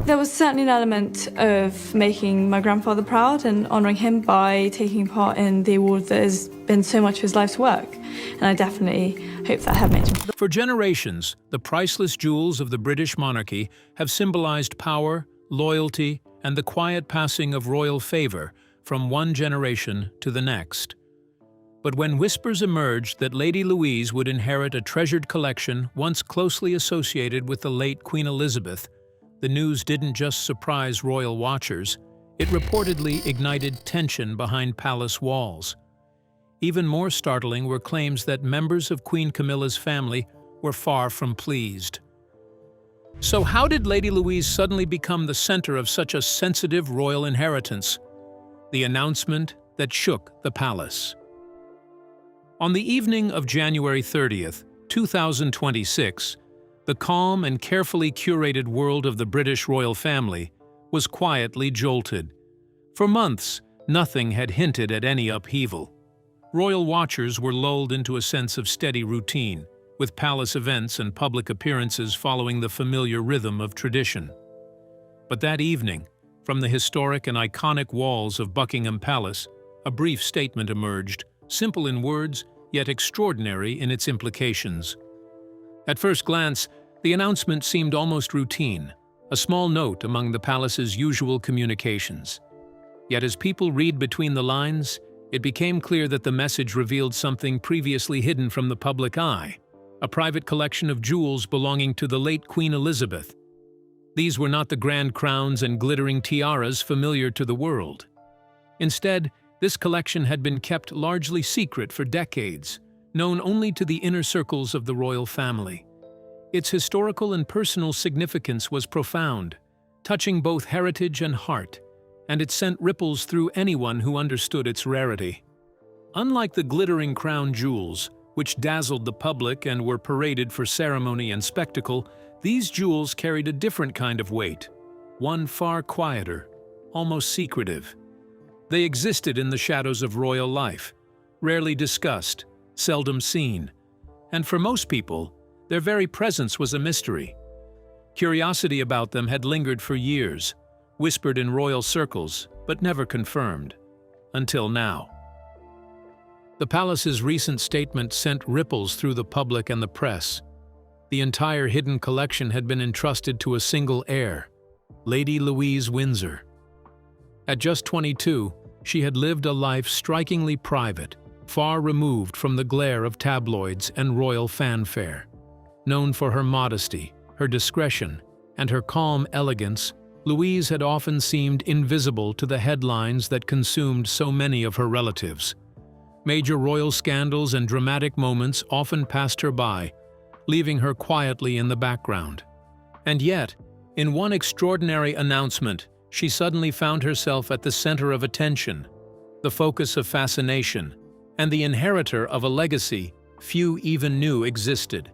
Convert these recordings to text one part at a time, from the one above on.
There was certainly an element of making my grandfather proud and honouring him by taking part in the award that has been so much of his life's work. And I definitely hope that I have made him. For generations, the priceless jewels of the British monarchy have symbolized power, loyalty, and the quiet passing of royal favor from one generation to the next. But when whispers emerged that Lady Louise would inherit a treasured collection once closely associated with the late Queen Elizabeth, the news didn't just surprise royal watchers, it reportedly ignited tension behind palace walls. Even more startling were claims that members of Queen Camilla's family were far from pleased. So how did Lady Louise suddenly become the center of such a sensitive royal inheritance? The announcement that shook the palace. On the evening of January 30th, 2026, the calm and carefully curated world of the British royal family was quietly jolted. For months, nothing had hinted at any upheaval. Royal watchers were lulled into a sense of steady routine, with palace events and public appearances following the familiar rhythm of tradition. But that evening, from the historic and iconic walls of Buckingham Palace, a brief statement emerged, simple in words, yet extraordinary in its implications. At first glance, the announcement seemed almost routine, a small note among the palace's usual communications. Yet as people read between the lines, it became clear that the message revealed something previously hidden from the public eye, a private collection of jewels belonging to the late Queen Elizabeth. These were not the grand crowns and glittering tiaras familiar to the world. Instead, this collection had been kept largely secret for decades, known only to the inner circles of the royal family. Its historical and personal significance was profound, touching both heritage and heart, and it sent ripples through anyone who understood its rarity. Unlike the glittering crown jewels, which dazzled the public and were paraded for ceremony and spectacle, these jewels carried a different kind of weight, one far quieter, almost secretive. They existed in the shadows of royal life, rarely discussed, seldom seen, and for most people, their very presence was a mystery. Curiosity about them had lingered for years, whispered in royal circles, but never confirmed, until now. The palace's recent statement sent ripples through the public and the press. The entire hidden collection had been entrusted to a single heir, Lady Louise Windsor. At just 22, she had lived a life strikingly private, far removed from the glare of tabloids and royal fanfare. Known for her modesty, her discretion, and her calm elegance, Louise had often seemed invisible to the headlines that consumed so many of her relatives. Major royal scandals and dramatic moments often passed her by, leaving her quietly in the background. And yet, in one extraordinary announcement, she suddenly found herself at the center of attention, the focus of fascination, and the inheritor of a legacy few even knew existed.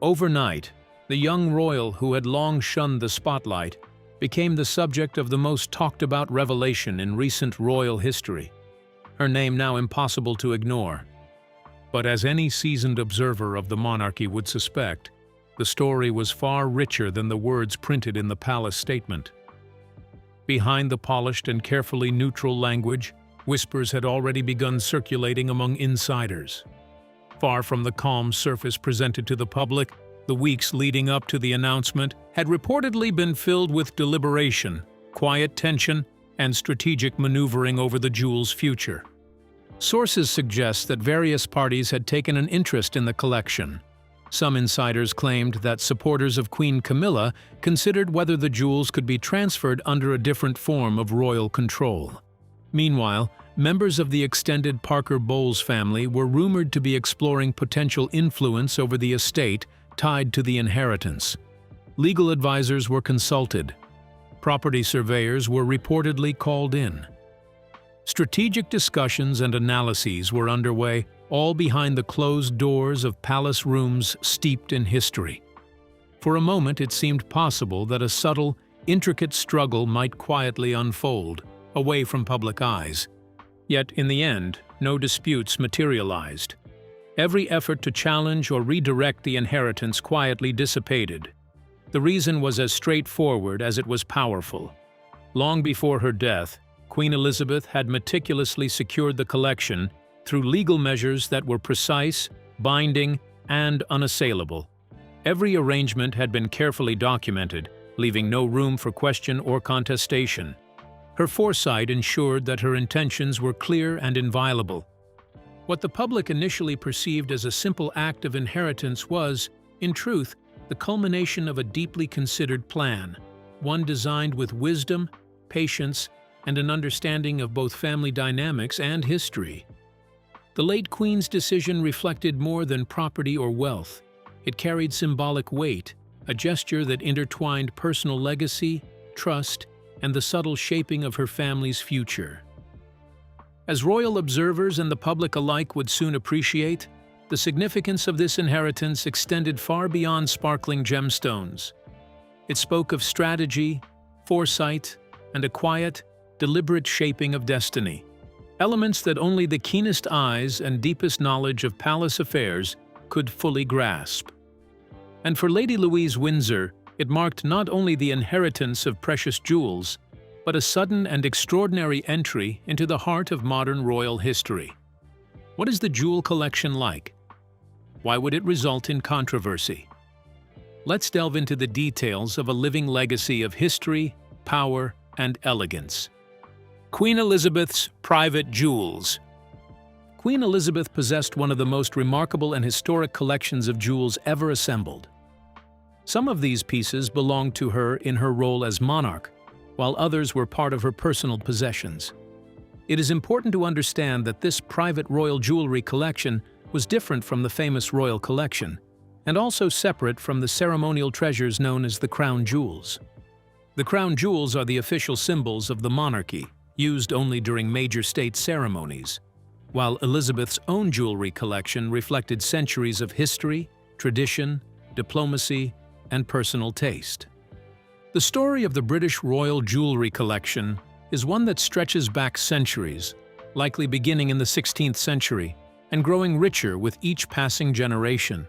Overnight, the young royal who had long shunned the spotlight became the subject of the most talked-about revelation in recent royal history, her name now impossible to ignore. But as any seasoned observer of the monarchy would suspect, the story was far richer than the words printed in the palace statement. Behind the polished and carefully neutral language, whispers had already begun circulating among insiders. Far from the calm surface presented to the public, the weeks leading up to the announcement had reportedly been filled with deliberation, quiet tension, and strategic maneuvering over the jewel's future. Sources suggest that various parties had taken an interest in the collection. Some insiders claimed that supporters of Queen Camilla considered whether the jewels could be transferred under a different form of royal control. Meanwhile, members of the extended Parker Bowles family were rumored to be exploring potential influence over the estate tied to the inheritance. Legal advisors were consulted. Property surveyors were reportedly called in. Strategic discussions and analyses were underway, all behind the closed doors of palace rooms steeped in history. For a moment, it seemed possible that a subtle, intricate struggle might quietly unfold, away from public eyes. Yet, in the end, no disputes materialized. Every effort to challenge or redirect the inheritance quietly dissipated. The reason was as straightforward as it was powerful. Long before her death, Queen Elizabeth had meticulously secured the collection through legal measures that were precise, binding, and unassailable. Every arrangement had been carefully documented, leaving no room for question or contestation. Her foresight ensured that her intentions were clear and inviolable. What the public initially perceived as a simple act of inheritance was, in truth, the culmination of a deeply considered plan, one designed with wisdom, patience, and an understanding of both family dynamics and history. The late Queen's decision reflected more than property or wealth. It carried symbolic weight, a gesture that intertwined personal legacy, trust, and the subtle shaping of her family's future. As royal observers and the public alike would soon appreciate, the significance of this inheritance extended far beyond sparkling gemstones. It spoke of strategy, foresight, and a quiet, deliberate shaping of destiny, elements that only the keenest eyes and deepest knowledge of palace affairs could fully grasp. And for Lady Louise Windsor, it marked not only the inheritance of precious jewels, but a sudden and extraordinary entry into the heart of modern royal history. What is the jewel collection like? Why would it result in controversy? Let's delve into the details of a living legacy of history, power, and elegance. Queen Elizabeth's private jewels. Queen Elizabeth possessed one of the most remarkable and historic collections of jewels ever assembled. Some of these pieces belonged to her in her role as monarch, while others were part of her personal possessions. It is important to understand that this private royal jewelry collection was different from the famous royal collection, and also separate from the ceremonial treasures known as the crown jewels. The crown jewels are the official symbols of the monarchy, used only during major state ceremonies, while Elizabeth's own jewelry collection reflected centuries of history, tradition, diplomacy, and personal taste. The story of the British royal jewelry collection is one that stretches back centuries, likely beginning in the 16th century and growing richer with each passing generation.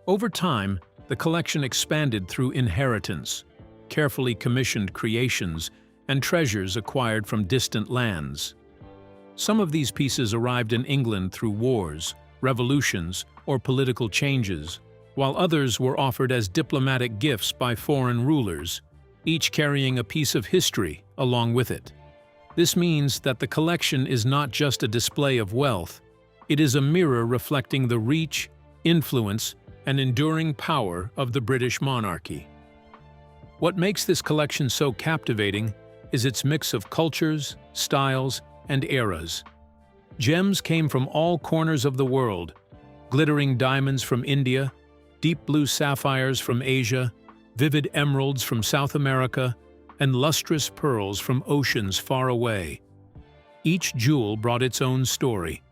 Over time, the collection expanded through inheritance, carefully commissioned creations, and treasures acquired from distant lands. Some of these pieces arrived in England through wars, revolutions, or political changes, while others were offered as diplomatic gifts by foreign rulers, each carrying a piece of history along with it. This means that the collection is not just a display of wealth, it is a mirror reflecting the reach, influence, and enduring power of the British monarchy. What makes this collection so captivating is its mix of cultures, styles, and eras. Gems came from all corners of the world, glittering diamonds from India, deep blue sapphires from Asia, vivid emeralds from South America, and lustrous pearls from oceans far away. Each jewel brought its own story.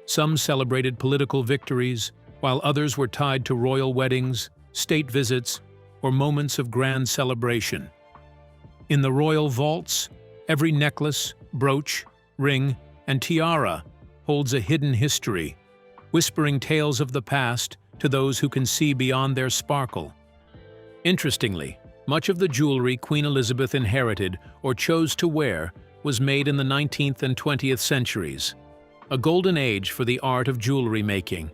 Some celebrated political victories, while others were tied to royal weddings, state visits, or moments of grand celebration. In the royal vaults, every necklace, brooch, ring, and tiara holds a hidden history, whispering tales of the past to those who can see beyond their sparkle. Interestingly, much of the jewelry Queen Elizabeth inherited or chose to wear was made in the 19th and 20th centuries, a golden age for the art of jewelry making.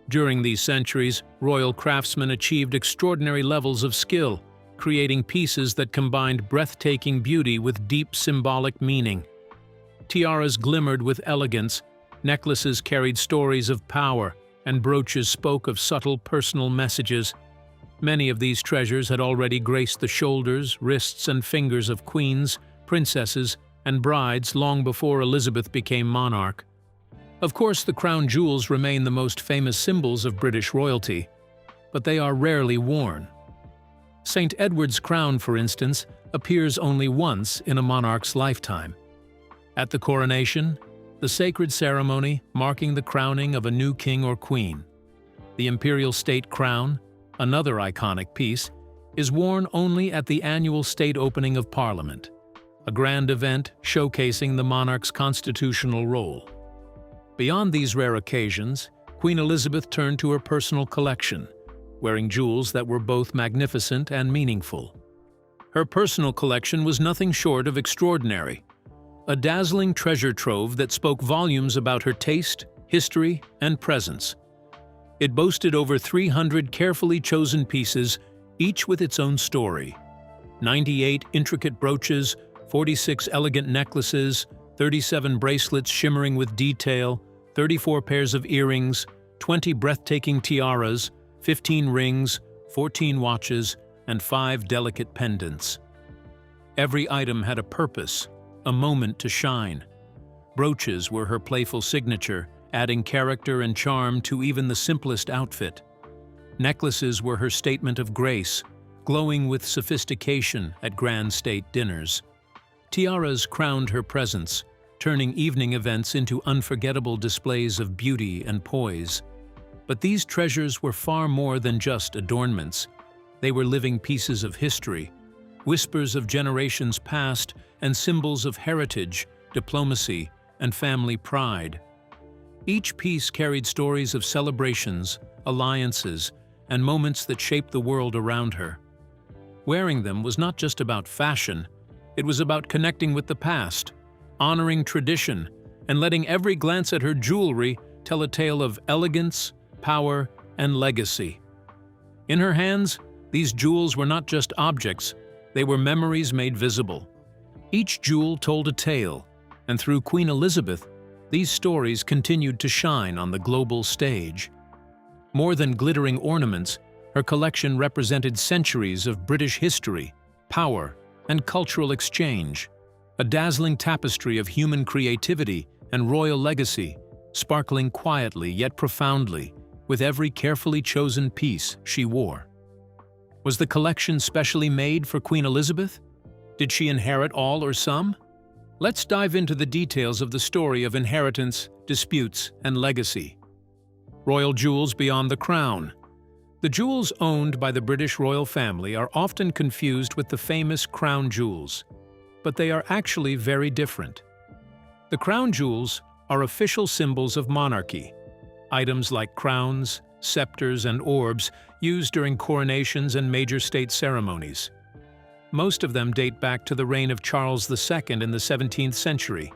During these centuries, royal craftsmen achieved extraordinary levels of skill, creating pieces that combined breathtaking beauty with deep symbolic meaning. Tiaras glimmered with elegance, necklaces carried stories of power, and brooches spoke of subtle personal messages. Many of these treasures had already graced the shoulders, wrists, and fingers of queens, princesses, and brides long before Elizabeth became monarch. Of course, the crown jewels remain the most famous symbols of British royalty, but they are rarely worn. St. Edward's crown, for instance, appears only once in a monarch's lifetime. At the coronation, the sacred ceremony marking the crowning of a new king or queen. The imperial state crown, another iconic piece, is worn only at the annual state opening of Parliament, a grand event showcasing the monarch's constitutional role. Beyond these rare occasions, Queen Elizabeth turned to her personal collection, wearing jewels that were both magnificent and meaningful. Her personal collection was nothing short of extraordinary, a dazzling treasure trove that spoke volumes about her taste, history, and presence. It boasted over 300 carefully chosen pieces, each with its own story. 98 intricate brooches, 46 elegant necklaces, 37 bracelets shimmering with detail, 34 pairs of earrings, 20 breathtaking tiaras, 15 rings, 14 watches, and 5 delicate pendants. Every item had a purpose, a moment to shine. Brooches were her playful signature, adding character and charm to even the simplest outfit. Necklaces were her statement of grace, glowing with sophistication at grand state dinners. Tiaras crowned her presence, turning evening events into unforgettable displays of beauty and poise. But these treasures were far more than just adornments. They were living pieces of history, whispers of generations past, and symbols of heritage, diplomacy, and family pride. Each piece carried stories of celebrations, alliances, and moments that shaped the world around her. Wearing them was not just about fashion, it was about connecting with the past, honoring tradition, and letting every glance at her jewelry tell a tale of elegance, power, and legacy. In her hands, these jewels were not just objects, they were memories made visible. Each jewel told a tale, and through Queen Elizabeth, these stories continued to shine on the global stage. More than glittering ornaments, her collection represented centuries of British history, power, and cultural exchange, a dazzling tapestry of human creativity and royal legacy, sparkling quietly yet profoundly with every carefully chosen piece she wore. Was the collection specially made for Queen Elizabeth? Did she inherit all or some? Let's dive into the details of the story of inheritance, disputes, and legacy. Royal jewels beyond the crown. The jewels owned by the British royal family are often confused with the famous crown jewels, but they are actually very different. The crown jewels are official symbols of monarchy, items like crowns, scepters, and orbs used during coronations and major state ceremonies. Most of them date back to the reign of Charles II in the 17th century.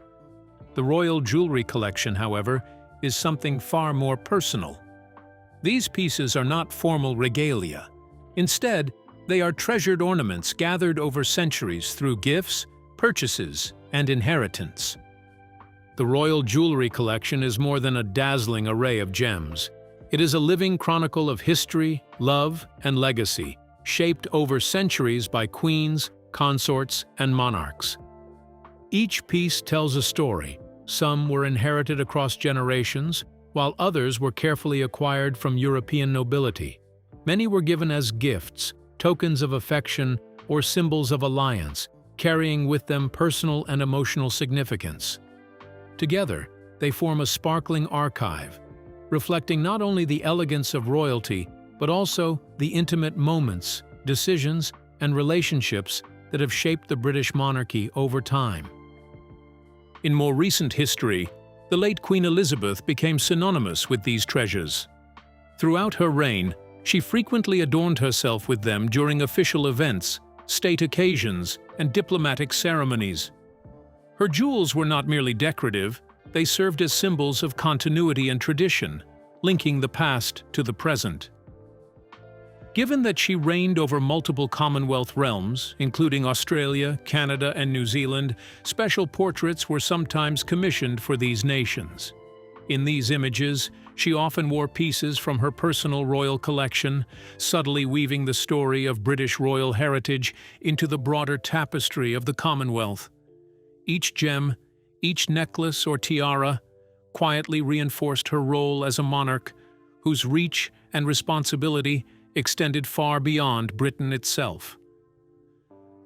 The royal jewelry collection, however, is something far more personal. These pieces are not formal regalia. Instead, they are treasured ornaments gathered over centuries through gifts, purchases, and inheritance. The royal jewelry collection is more than a dazzling array of gems. It is a living chronicle of history, love, and legacy, shaped over centuries by queens, consorts, and monarchs. Each piece tells a story. Some were inherited across generations, while others were carefully acquired from European nobility. Many were given as gifts, tokens of affection, or symbols of alliance, carrying with them personal and emotional significance. Together, they form a sparkling archive, reflecting not only the elegance of royalty, but also the intimate moments, decisions, and relationships that have shaped the British monarchy over time. In more recent history, the late Queen Elizabeth became synonymous with these treasures. Throughout her reign, she frequently adorned herself with them during official events, state occasions, and diplomatic ceremonies. Her jewels were not merely decorative, they served as symbols of continuity and tradition, linking the past to the present. Given that she reigned over multiple Commonwealth realms, including Australia, Canada, and New Zealand, special portraits were sometimes commissioned for these nations. In these images, she often wore pieces from her personal royal collection, subtly weaving the story of British royal heritage into the broader tapestry of the Commonwealth. Each gem, each necklace or tiara, quietly reinforced her role as a monarch, whose reach and responsibility extended far beyond Britain itself.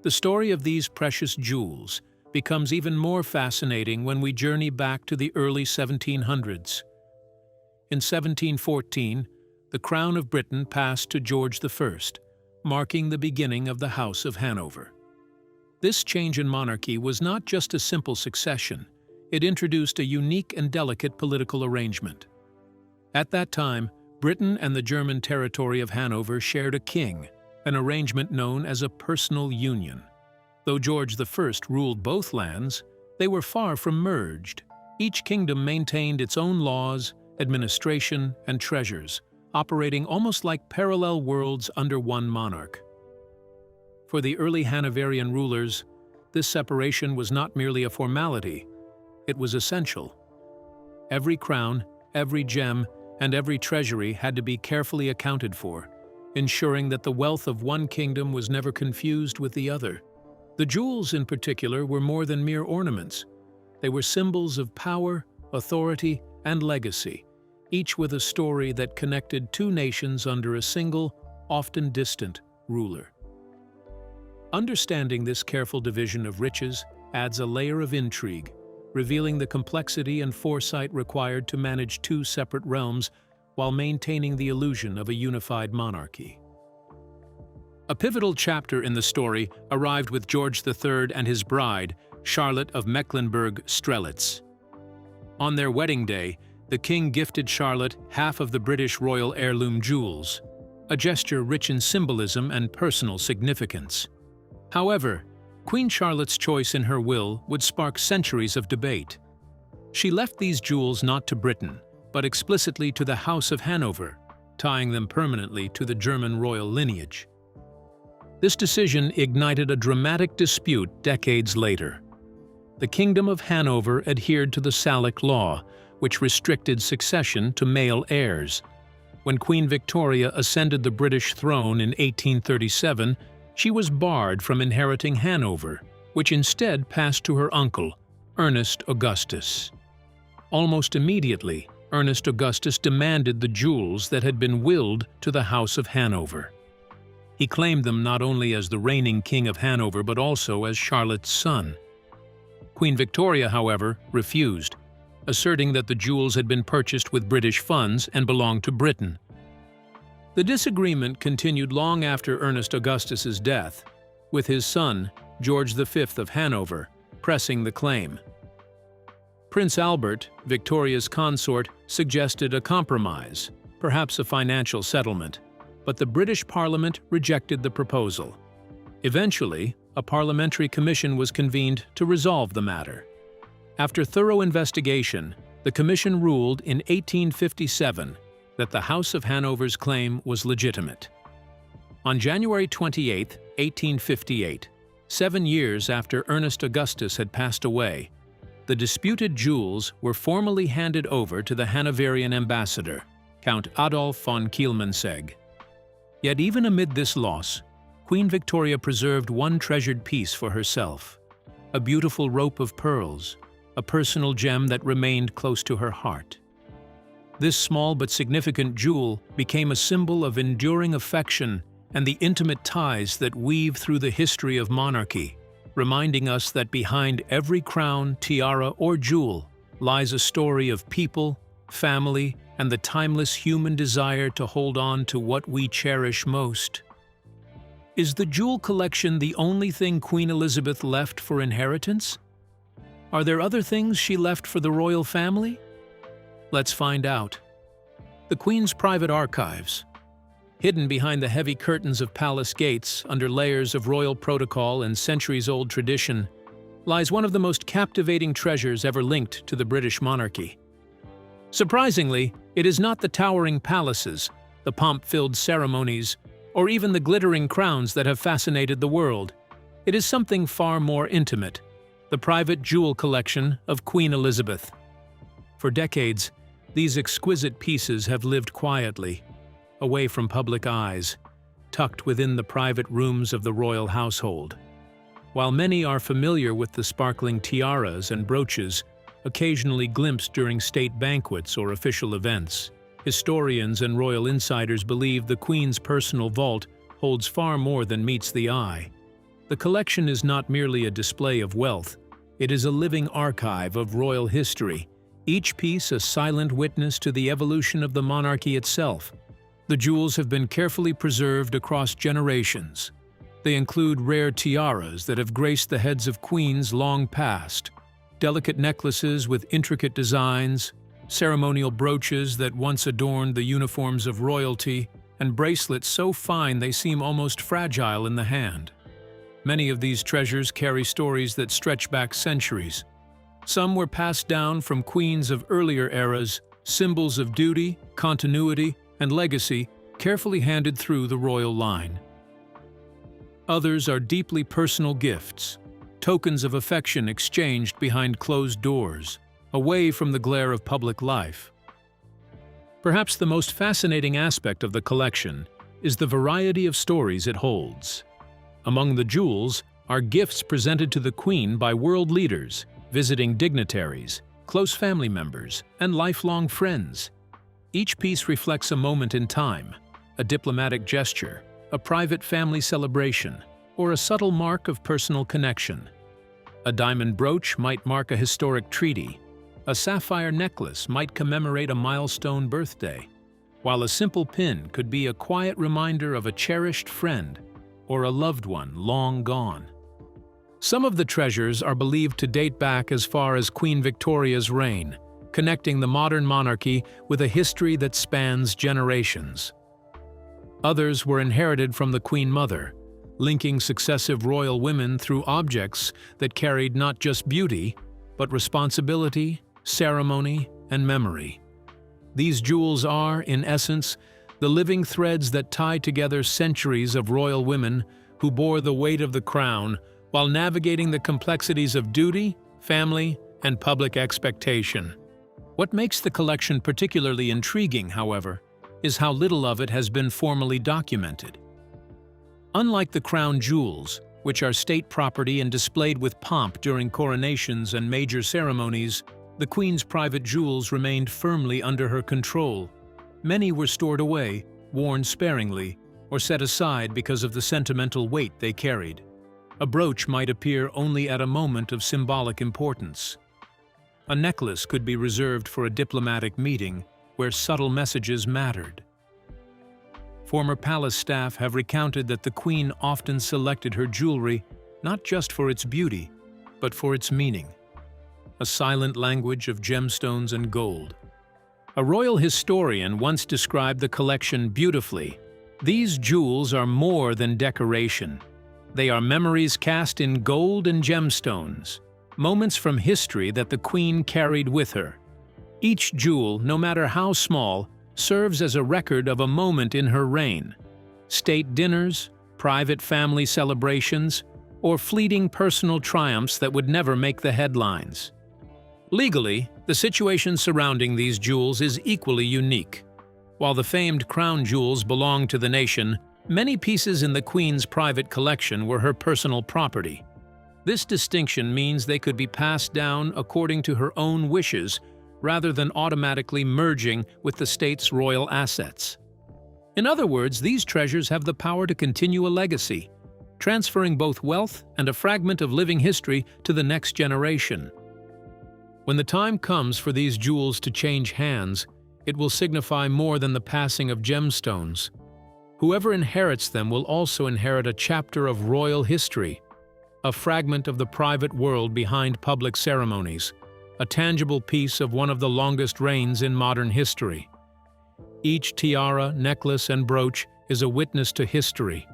The story of these precious jewels becomes even more fascinating when we journey back to the early 1700s. In 1714, the crown of Britain passed to George I, marking the beginning of the House of Hanover. This change in monarchy was not just a simple succession, it introduced a unique and delicate political arrangement. At that time, Britain and the German territory of Hanover shared a king, an arrangement known as a personal union. Though George I ruled both lands, they were far from merged. Each kingdom maintained its own laws, administration, and treasures, operating almost like parallel worlds under one monarch. For the early Hanoverian rulers, this separation was not merely a formality, it was essential. Every crown, every gem, and every treasury had to be carefully accounted for, ensuring that the wealth of one kingdom was never confused with the other. The jewels, in particular, were more than mere ornaments. They were symbols of power, authority, and legacy, each with a story that connected two nations under a single, often distant, ruler. Understanding this careful division of riches adds a layer of intrigue, revealing the complexity and foresight required to manage two separate realms while maintaining the illusion of a unified monarchy. A pivotal chapter in the story arrived with George III and his bride, Charlotte of Mecklenburg-Strelitz. On their wedding day, the king gifted Charlotte half of the British royal heirloom jewels, a gesture rich in symbolism and personal significance. However, Queen Charlotte's choice in her will would spark centuries of debate. She left these jewels not to Britain, but explicitly to the House of Hanover, tying them permanently to the German royal lineage. This decision ignited a dramatic dispute decades later. The Kingdom of Hanover adhered to the Salic law, which restricted succession to male heirs. When Queen Victoria ascended the British throne in 1837, she was barred from inheriting Hanover, which instead passed to her uncle, Ernest Augustus. Almost immediately, Ernest Augustus demanded the jewels that had been willed to the House of Hanover. He claimed them not only as the reigning King of Hanover but also as Charlotte's son. Queen Victoria, however, refused, asserting that the jewels had been purchased with British funds and belonged to Britain. The disagreement continued long after Ernest Augustus's death, with his son, George V of Hanover, pressing the claim. Prince Albert, Victoria's consort, suggested a compromise, perhaps a financial settlement, but the British Parliament rejected the proposal. Eventually, a parliamentary commission was convened to resolve the matter. After thorough investigation, the commission ruled in 1857 that the House of Hanover's claim was legitimate. On January 28, 1858, 7 years after Ernest Augustus had passed away, the disputed jewels were formally handed over to the Hanoverian ambassador, Count Adolf von Kielmansegg. Yet even amid this loss, Queen Victoria preserved one treasured piece for herself, a beautiful rope of pearls, a personal gem that remained close to her heart. This small but significant jewel became a symbol of enduring affection and the intimate ties that weave through the history of monarchy, reminding us that behind every crown, tiara, or jewel lies a story of people, family, and the timeless human desire to hold on to what we cherish most. Is the jewel collection the only thing Queen Elizabeth left for inheritance? Are there other things she left for the royal family? Let's find out. The Queen's private archives. Hidden behind the heavy curtains of palace gates, under layers of royal protocol and centuries-old tradition, lies one of the most captivating treasures ever linked to the British monarchy. Surprisingly, it is not the towering palaces, the pomp-filled ceremonies, or even the glittering crowns that have fascinated the world. It is something far more intimate, the private jewel collection of Queen Elizabeth. For decades, these exquisite pieces have lived quietly, away from public eyes, tucked within the private rooms of the royal household. While many are familiar with the sparkling tiaras and brooches, occasionally glimpsed during state banquets or official events, historians and royal insiders believe the Queen's personal vault holds far more than meets the eye. The collection is not merely a display of wealth, it is a living archive of royal history, each piece a silent witness to the evolution of the monarchy itself. The jewels have been carefully preserved across generations. They include rare tiaras that have graced the heads of queens long past, delicate necklaces with intricate designs, ceremonial brooches that once adorned the uniforms of royalty, and bracelets so fine they seem almost fragile in the hand. Many of these treasures carry stories that stretch back centuries. Some were passed down from queens of earlier eras, symbols of duty, continuity, and legacy carefully handed through the royal line. Others are deeply personal gifts, tokens of affection exchanged behind closed doors, away from the glare of public life. Perhaps the most fascinating aspect of the collection is the variety of stories it holds. Among the jewels are gifts presented to the Queen by world leaders, visiting dignitaries, close family members, and lifelong friends. Each piece reflects a moment in time, a diplomatic gesture, a private family celebration, or a subtle mark of personal connection. A diamond brooch might mark a historic treaty. A sapphire necklace might commemorate a milestone birthday, while a simple pin could be a quiet reminder of a cherished friend or a loved one long gone. Some of the treasures are believed to date back as far as Queen Victoria's reign, connecting the modern monarchy with a history that spans generations. Others were inherited from the Queen Mother, linking successive royal women through objects that carried not just beauty, but responsibility, ceremony, and memory. These jewels are, in essence, the living threads that tie together centuries of royal women who bore the weight of the crown while navigating the complexities of duty, family, and public expectation. What makes the collection particularly intriguing, however, is how little of it has been formally documented. Unlike the crown jewels, which are state property and displayed with pomp during coronations and major ceremonies, the Queen's private jewels remained firmly under her control. Many were stored away, worn sparingly, or set aside because of the sentimental weight they carried. A brooch might appear only at a moment of symbolic importance. A necklace could be reserved for a diplomatic meeting where subtle messages mattered. Former palace staff have recounted that the Queen often selected her jewelry not just for its beauty, but for its meaning. A silent language of gemstones and gold. A royal historian once described the collection beautifully. These jewels are more than decoration. They are memories cast in gold and gemstones, moments from history that the Queen carried with her. Each jewel, no matter how small, serves as a record of a moment in her reign. State dinners, private family celebrations, or fleeting personal triumphs that would never make the headlines. Legally, the situation surrounding these jewels is equally unique. While the famed crown jewels belong to the nation, many pieces in the Queen's private collection were her personal property. This distinction means they could be passed down according to her own wishes rather than automatically merging with the state's royal assets. In other words, these treasures have the power to continue a legacy, transferring both wealth and a fragment of living history to the next generation. When the time comes for these jewels to change hands, it will signify more than the passing of gemstones. Whoever inherits them will also inherit a chapter of royal history, a fragment of the private world behind public ceremonies, a tangible piece of one of the longest reigns in modern history. Each tiara, necklace, and brooch is a witness to history.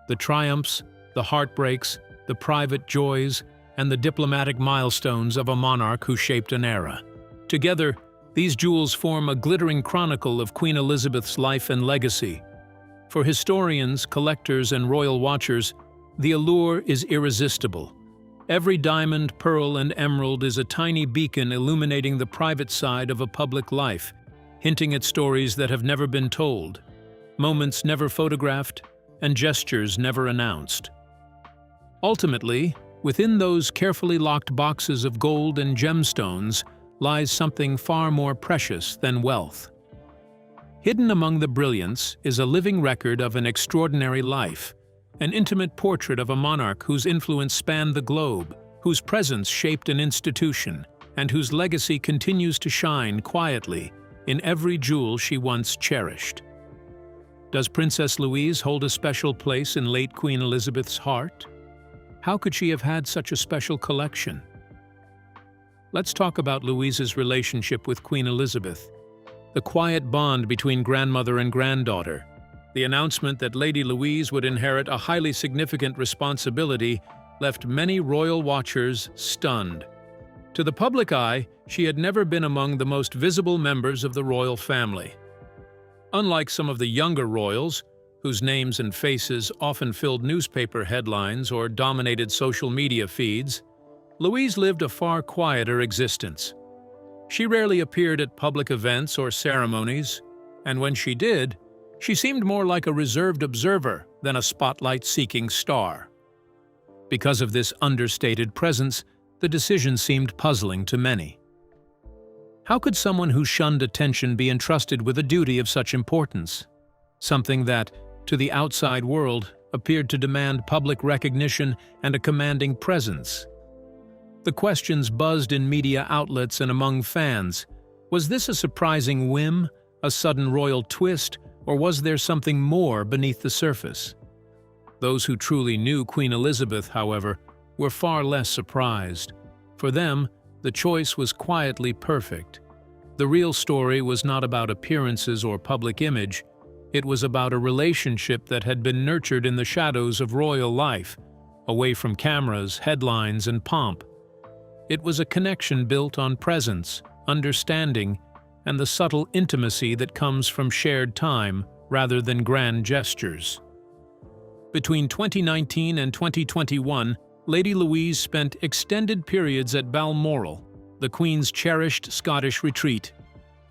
The triumphs, the heartbreaks, the private joys, and the diplomatic milestones of a monarch who shaped an era. Together, these jewels form a glittering chronicle of Queen Elizabeth's life and legacy. For historians, collectors, and royal watchers, the allure is irresistible. Every diamond, pearl, and emerald is a tiny beacon illuminating the private side of a public life, hinting at stories that have never been told, moments never photographed, and gestures never announced. Ultimately, within those carefully locked boxes of gold and gemstones lies something far more precious than wealth. Hidden among the brilliance is a living record of an extraordinary life, an intimate portrait of a monarch whose influence spanned the globe, whose presence shaped an institution, and whose legacy continues to shine quietly in every jewel she once cherished. Does Princess Louise hold a special place in late Queen Elizabeth's heart? How could she have had such a special collection? let's talk about Louise's relationship with Queen Elizabeth. The quiet bond between grandmother and granddaughter. The announcement that Lady Louise would inherit a highly significant responsibility left many royal watchers stunned. To the public eye, she had never been among the most visible members of the royal family. Unlike some of the younger royals, whose names and faces often filled newspaper headlines or dominated social media feeds, Louise lived a far quieter existence. She rarely appeared at public events or ceremonies, and when she did, she seemed more like a reserved observer than a spotlight-seeking star. Because of this understated presence, the decision seemed puzzling to many. How could someone who shunned attention be entrusted with a duty of such importance? Something that, to the outside world, appeared to demand public recognition and a commanding presence. The questions buzzed in media outlets and among fans. Was this a surprising whim, a sudden royal twist, or was there something more beneath the surface? Those who truly knew Queen Elizabeth, however, were far less surprised. For them, the choice was quietly perfect. The real story was not about appearances or public image. It was about a relationship that had been nurtured in the shadows of royal life, away from cameras, headlines, and pomp. It was a connection built on presence, understanding, and the subtle intimacy that comes from shared time rather than grand gestures. Between 2019 and 2021, Lady Louise spent extended periods at Balmoral, the Queen's cherished Scottish retreat.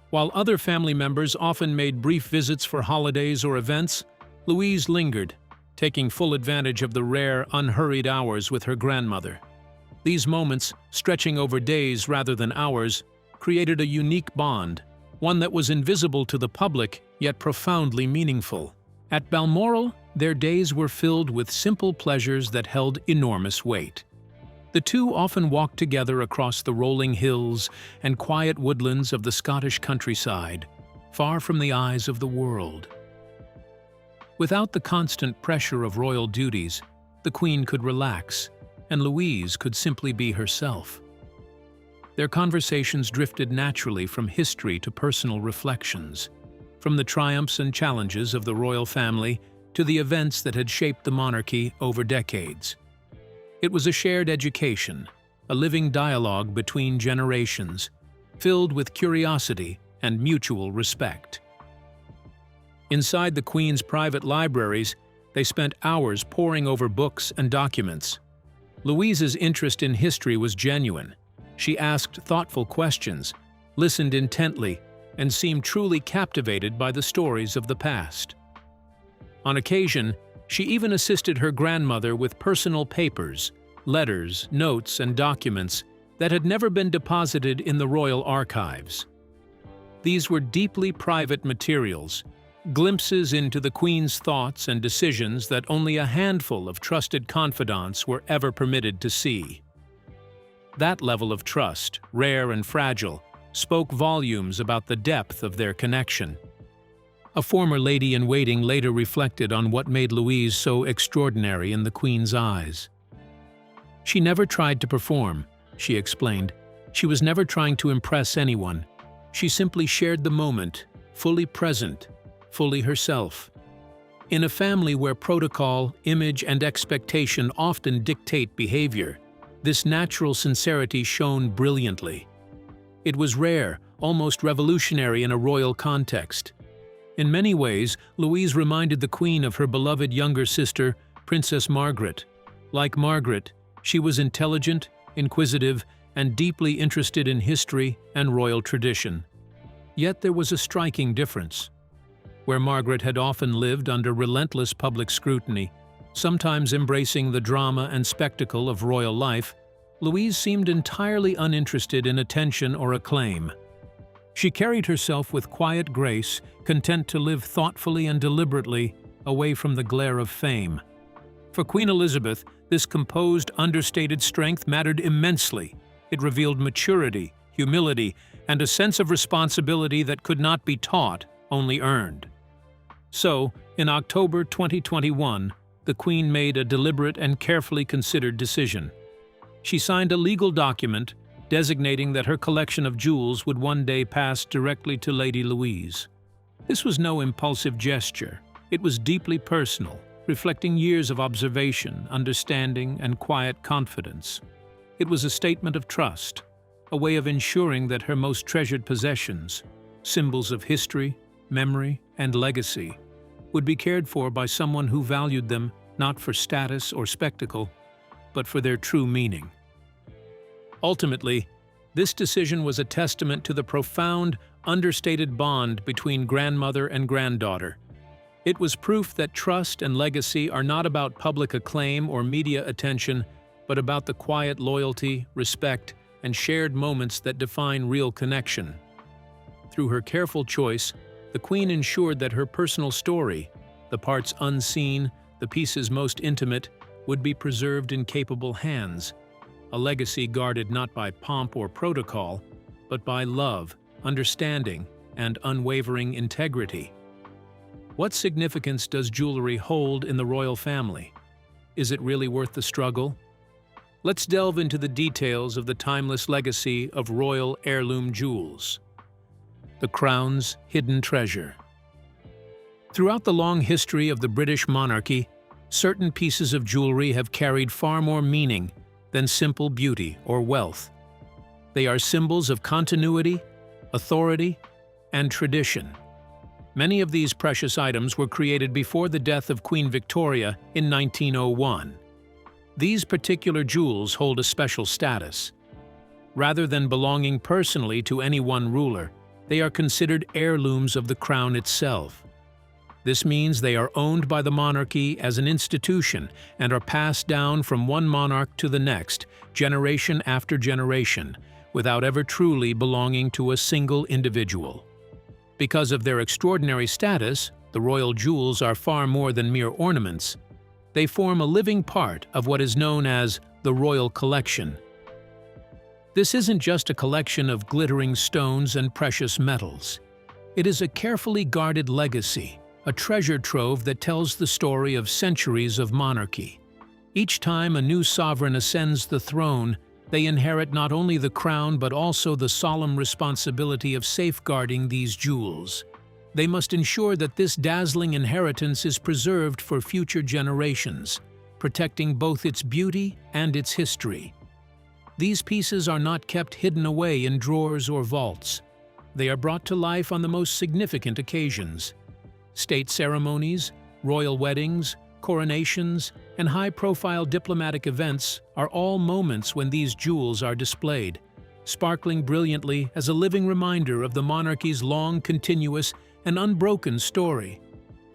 While other family members often made brief visits for holidays or events, Louise lingered, taking full advantage of the rare, unhurried hours with her grandmother. These moments, stretching over days rather than hours, created a unique bond, one that was invisible to the public, yet profoundly meaningful. At Balmoral, their days were filled with simple pleasures that held enormous weight. The two often walked together across the rolling hills and quiet woodlands of the Scottish countryside, far from the eyes of the world. Without the constant pressure of royal duties, the Queen could relax, and Louise could simply be herself. Their conversations drifted naturally from history to personal reflections, from the triumphs and challenges of the royal family to the events that had shaped the monarchy over decades. It was a shared education, a living dialogue between generations, filled with curiosity and mutual respect. Inside the Queen's private libraries, they spent hours poring over books and documents. Louise's interest in history was genuine. She asked thoughtful questions, listened intently, and seemed truly captivated by the stories of the past. On occasion, she even assisted her grandmother with personal papers, letters, notes, and documents that had never been deposited in the royal archives. These were deeply private materials, glimpses into the Queen's thoughts and decisions that only a handful of trusted confidants were ever permitted to see. That level of trust, rare and fragile, spoke volumes about the depth of their connection. A former lady-in-waiting later reflected on what made Louise so extraordinary in the Queen's eyes. She never tried to perform, she explained. She was never trying to impress anyone. She simply shared the moment, fully present, fully herself. In a family where protocol, image, and expectation often dictate behavior, this natural sincerity shone brilliantly. It was rare, almost revolutionary in a royal context. In many ways, Louise reminded the Queen of her beloved younger sister, Princess Margaret. Like Margaret, she was intelligent, inquisitive, and deeply interested in history and royal tradition. Yet there was a striking difference. Where Margaret had often lived under relentless public scrutiny, sometimes embracing the drama and spectacle of royal life, Louise seemed entirely uninterested in attention or acclaim. She carried herself with quiet grace, content to live thoughtfully and deliberately, away from the glare of fame. For Queen Elizabeth, this composed, understated strength mattered immensely. It revealed maturity, humility, and a sense of responsibility that could not be taught, only earned. So, in October 2021, the Queen made a deliberate and carefully considered decision. She signed a legal document, designating that her collection of jewels would one day pass directly to Lady Louise. This was no impulsive gesture. It was deeply personal, reflecting years of observation, understanding, and quiet confidence. It was a statement of trust, a way of ensuring that her most treasured possessions, symbols of history, memory, and legacy, would be cared for by someone who valued them not for status or spectacle, but for their true meaning. Ultimately, this decision was a testament to the profound, understated bond between grandmother and granddaughter. It was proof that trust and legacy are not about public acclaim or media attention, but about the quiet loyalty, respect, and shared moments that define real connection. Through her careful choice, the Queen ensured that her personal story, the parts unseen, the pieces most intimate, would be preserved in capable hands, a legacy guarded not by pomp or protocol, but by love, understanding, and unwavering integrity. What significance does jewelry hold in the royal family? Is it really worth the struggle? Let's delve into the details of the timeless legacy of royal heirloom jewels. The crown's hidden treasure. Throughout the long history of the British monarchy, certain pieces of jewelry have carried far more meaning than simple beauty or wealth. They are symbols of continuity, authority, and tradition. Many of these precious items were created before the death of Queen Victoria in 1901. These particular jewels hold a special status. Rather than belonging personally to any one ruler, they are considered heirlooms of the crown itself. This means they are owned by the monarchy as an institution and are passed down from one monarch to the next, generation after generation, without ever truly belonging to a single individual. Because of their extraordinary status, the royal jewels are far more than mere ornaments. They form a living part of what is known as the royal collection. This isn't just a collection of glittering stones and precious metals. It is a carefully guarded legacy, a treasure trove that tells the story of centuries of monarchy. Each time a new sovereign ascends the throne, they inherit not only the crown but also the solemn responsibility of safeguarding these jewels. They must ensure that this dazzling inheritance is preserved for future generations, protecting both its beauty and its history. These pieces are not kept hidden away in drawers or vaults. They are brought to life on the most significant occasions. State ceremonies, royal weddings, coronations, and high-profile diplomatic events are all moments when these jewels are displayed, sparkling brilliantly as a living reminder of the monarchy's long, continuous, and unbroken story.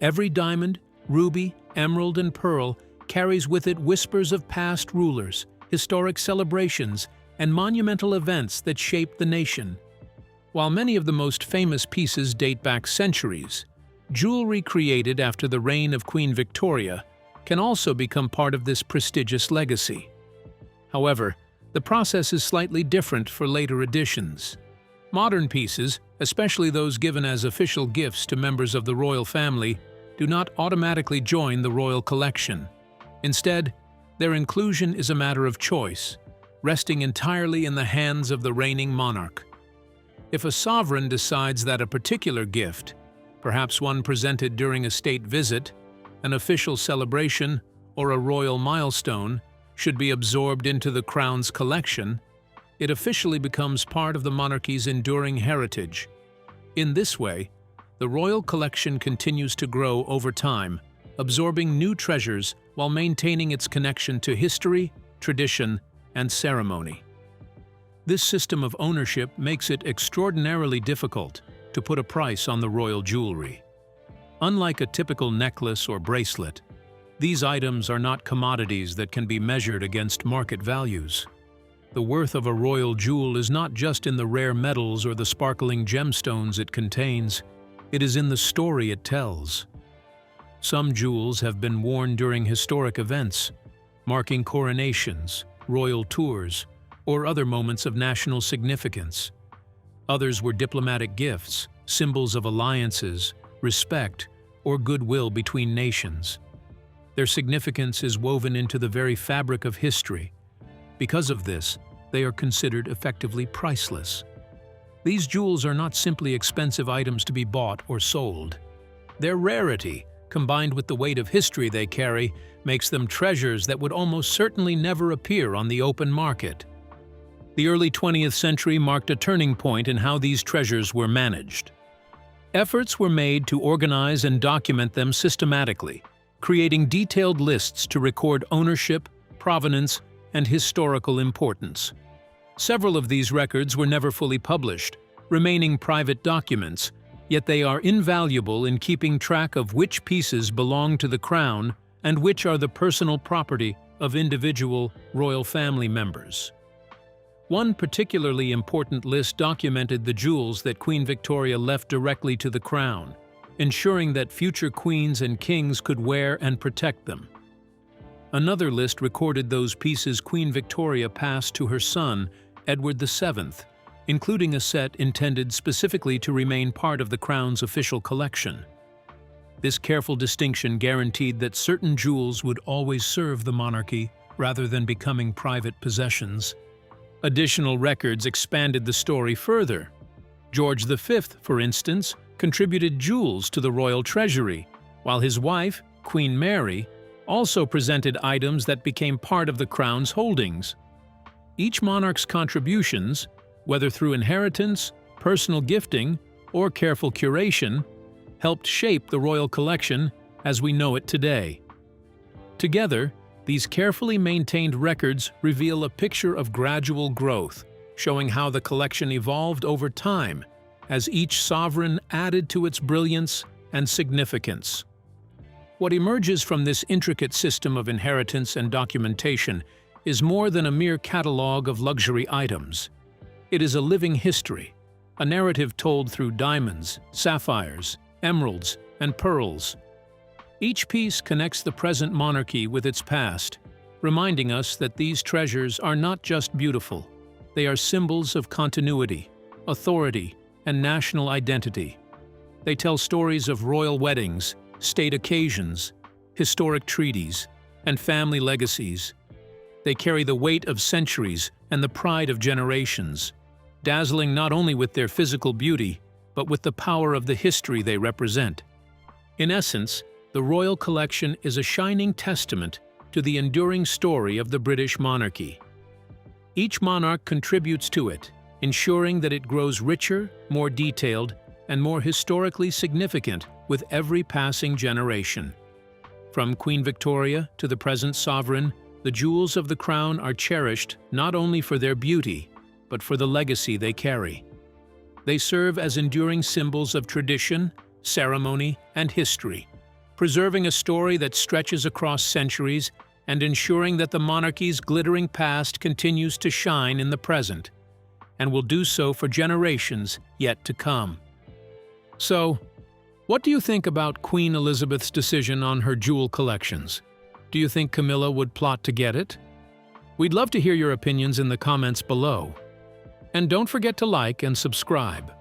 Every diamond, ruby, emerald, and pearl carries with it whispers of past rulers, historic celebrations, and monumental events that shaped the nation. While many of the most famous pieces date back centuries, jewelry created after the reign of Queen Victoria can also become part of this prestigious legacy. However, the process is slightly different for later editions. Modern pieces, especially those given as official gifts to members of the royal family, do not automatically join the royal collection. Instead, their inclusion is a matter of choice, resting entirely in the hands of the reigning monarch. If a sovereign decides that a particular gift, perhaps one presented during a state visit, an official celebration, or a royal milestone, should be absorbed into the crown's collection, it officially becomes part of the monarchy's enduring heritage. In this way, the royal collection continues to grow over time, absorbing new treasures while maintaining its connection to history, tradition, and ceremony. This system of ownership makes it extraordinarily difficult to put a price on the royal jewelry. Unlike a typical necklace or bracelet, these items are not commodities that can be measured against market values. The worth of a royal jewel is not just in the rare metals or the sparkling gemstones it contains, it is in the story it tells. Some jewels have been worn during historic events, marking coronations, royal tours, or other moments of national significance. Others were diplomatic gifts, symbols of alliances, respect, or goodwill between nations. Their significance is woven into the very fabric of history. Because of this, they are considered effectively priceless. These jewels are not simply expensive items to be bought or sold. Their rarity, combined with the weight of history they carry, makes them treasures that would almost certainly never appear on the open market. The early 20th century marked a turning point in how these treasures were managed. Efforts were made to organize and document them systematically, creating detailed lists to record ownership, provenance, and historical importance. Several of these records were never fully published, remaining private documents, yet they are invaluable in keeping track of which pieces belong to the crown and which are the personal property of individual royal family members. One particularly important list documented the jewels that Queen Victoria left directly to the crown, ensuring that future queens and kings could wear and protect them. Another list recorded those pieces Queen Victoria passed to her son, Edward VII, including a set intended specifically to remain part of the crown's official collection. This careful distinction guaranteed that certain jewels would always serve the monarchy rather than becoming private possessions. Additional records expanded the story further. George V, for instance, contributed jewels to the royal treasury, while his wife, Queen Mary, also presented items that became part of the crown's holdings. Each monarch's contributions, whether through inheritance, personal gifting, or careful curation, helped shape the royal collection as we know it today. Together, these carefully maintained records reveal a picture of gradual growth, showing how the collection evolved over time as each sovereign added to its brilliance and significance. What emerges from this intricate system of inheritance and documentation is more than a mere catalog of luxury items. It is a living history, a narrative told through diamonds, sapphires, emeralds, and pearls. Each piece connects the present monarchy with its past, reminding us that these treasures are not just beautiful, they are symbols of continuity, authority, and national identity. They tell stories of royal weddings, state occasions, historic treaties, and family legacies. They carry the weight of centuries and the pride of generations, dazzling not only with their physical beauty, but with the power of the history they represent. In essence, the royal collection is a shining testament to the enduring story of the British monarchy. Each monarch contributes to it, ensuring that it grows richer, more detailed, and more historically significant with every passing generation. From Queen Victoria to the present sovereign, the jewels of the crown are cherished not only for their beauty, but for the legacy they carry. They serve as enduring symbols of tradition, ceremony, and history, preserving a story that stretches across centuries and ensuring that the monarchy's glittering past continues to shine in the present, and will do so for generations yet to come. So, what do you think about Queen Elizabeth's decision on her jewel collections? Do you think Camilla would plot to get it? We'd love to hear your opinions in the comments below. And don't forget to like and subscribe.